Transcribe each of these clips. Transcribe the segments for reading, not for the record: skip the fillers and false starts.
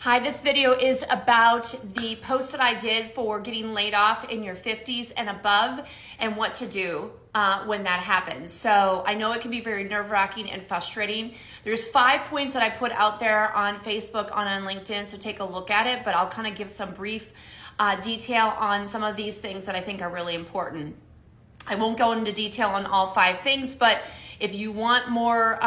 Hi, this video is about the post that I did for getting laid off in your 50s and above and what to do when that happens. So I know it can be very nerve-wracking and frustrating. There's 5 points that I put out there on Facebook, on LinkedIn, so take a look at it, but I'll kind of give some brief detail on some of these things that I think are really important. I won't go into detail on all 5 things, but if you want more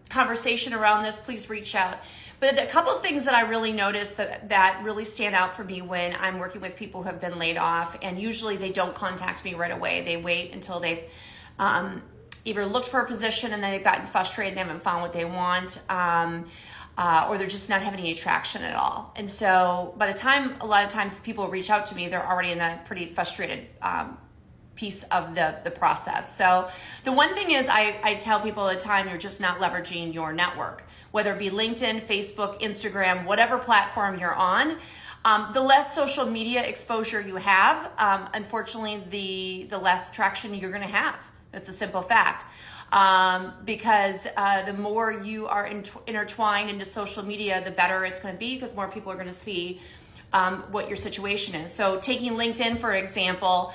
conversation around this, please reach out. But a couple of things that I really noticed that really stand out for me when I'm working with people who have been laid off, and usually they don't contact me right away. They wait until they've either looked for a position and then they've gotten frustrated, they haven't found what they want, or they're just not having any traction at all. And so by the time, a lot of times people reach out to me, they're already in that pretty frustrated piece of the process. So the one thing is I tell people all the time, you're just not leveraging your network, whether it be LinkedIn, Facebook, Instagram, whatever platform you're on. The less social media exposure you have, unfortunately, the less traction you're gonna have. It's a simple fact. Because the more you are intertwined into social media, the better it's gonna be, because more people are gonna see what your situation is. So taking LinkedIn, for example,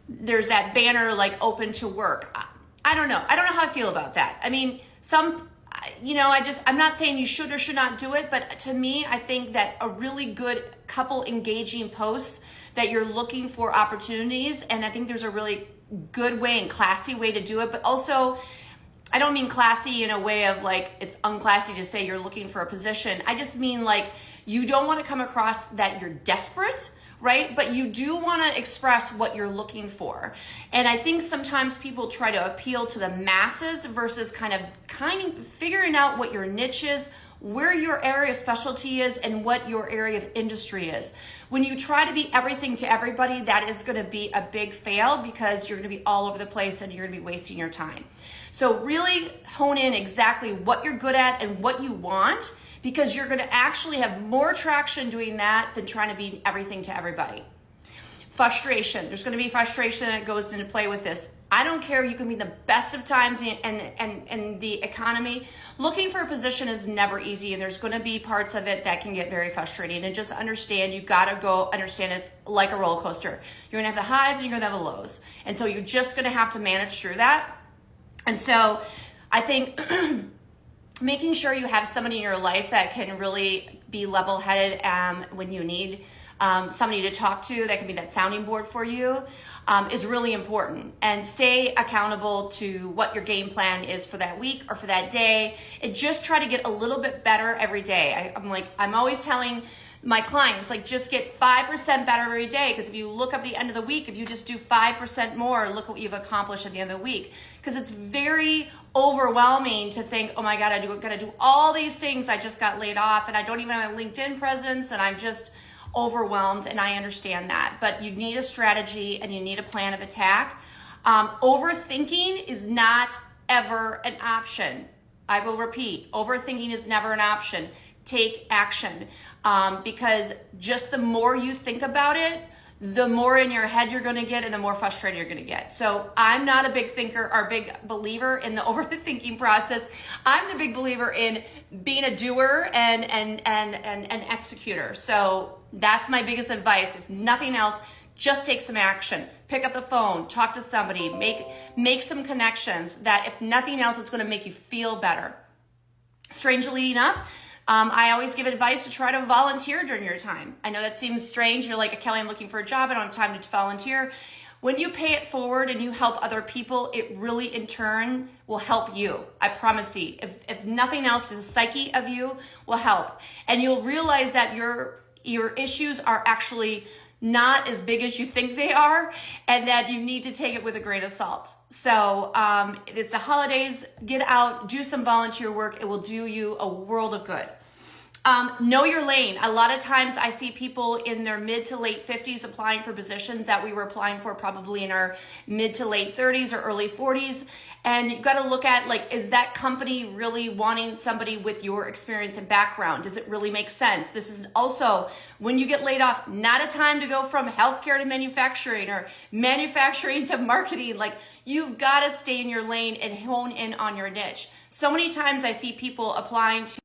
there's that banner like open to work. I don't know how I feel about that. I mean, I'm not saying you should or should not do it, but to me, I think that a really good couple engaging posts that you're looking for opportunities, and I think there's a really good way and classy way to do it, but also, I don't mean classy in a way of like, it's unclassy to say you're looking for a position. I just mean like, you don't want to come across that you're desperate, right? But you do want to express what you're looking for. And I think sometimes people try to appeal to the masses versus kind of figuring out what your niche is, where your area of specialty is, and what your area of industry is. When you try to be everything to everybody, that is going to be a big fail, because you're going to be all over the place and you're going to be wasting your time. So really hone in exactly what you're good at and what you want, because you're going to actually have more traction doing that than trying to be everything to everybody. Frustration. There's going to be frustration that goes into play with this. I don't care. You can be the best of times and the economy. Looking for a position is never easy, and there's going to be parts of it that can get very frustrating. And just understand, you got to understand it's like a roller coaster. You're going to have the highs and you're going to have the lows. And so you're just going to have to manage through that. And so I think making sure you have somebody in your life that can really be level-headed when you need somebody to talk to, that can be that sounding board for you, is really important. And stay accountable to what your game plan is for that week or for that day, and just try to get a little bit better every day. I'm always telling my clients, like, just get 5% better every day, because if you look up the end of the week, if you just do 5% more, look what you've accomplished at the end of the week. Because it's very overwhelming to think, oh my God, I gotta do all these things. I just got laid off and I don't even have a LinkedIn presence, and I'm just overwhelmed, and I understand that. But you need a strategy and you need a plan of attack. Overthinking is not ever an option. I will repeat, overthinking is never an option. Take action, because just the more you think about it, the more in your head you're going to get, and the more frustrated you're going to get. So I'm not a big thinker or big believer in the overthinking process. I'm the big believer in being a doer and an executor. So that's my biggest advice. If nothing else, just take some action. Pick up the phone, talk to somebody, make some connections that, if nothing else, it's going to make you feel better. Strangely enough, I always give advice to try to volunteer during your time. I know that seems strange. You're like, Kelly, I'm looking for a job. I don't have time to volunteer. When you pay it forward and you help other people, it really in turn will help you. I promise you. If nothing else, the psyche of you will help. And you'll realize that your issues are actually not as big as you think they are, and that you need to take it with a grain of salt. So it's the holidays. Get out, do some volunteer work. It will do you a world of good. Know your lane. A lot of times I see people in their mid to late 50s applying for positions that we were applying for probably in our mid to late 30s or early 40s. And you've got to look at, like, is that company really wanting somebody with your experience and background? Does it really make sense? This is also, when you get laid off, not a time to go from healthcare to manufacturing or manufacturing to marketing. Like, you've got to stay in your lane and hone in on your niche. So many times I see people applying to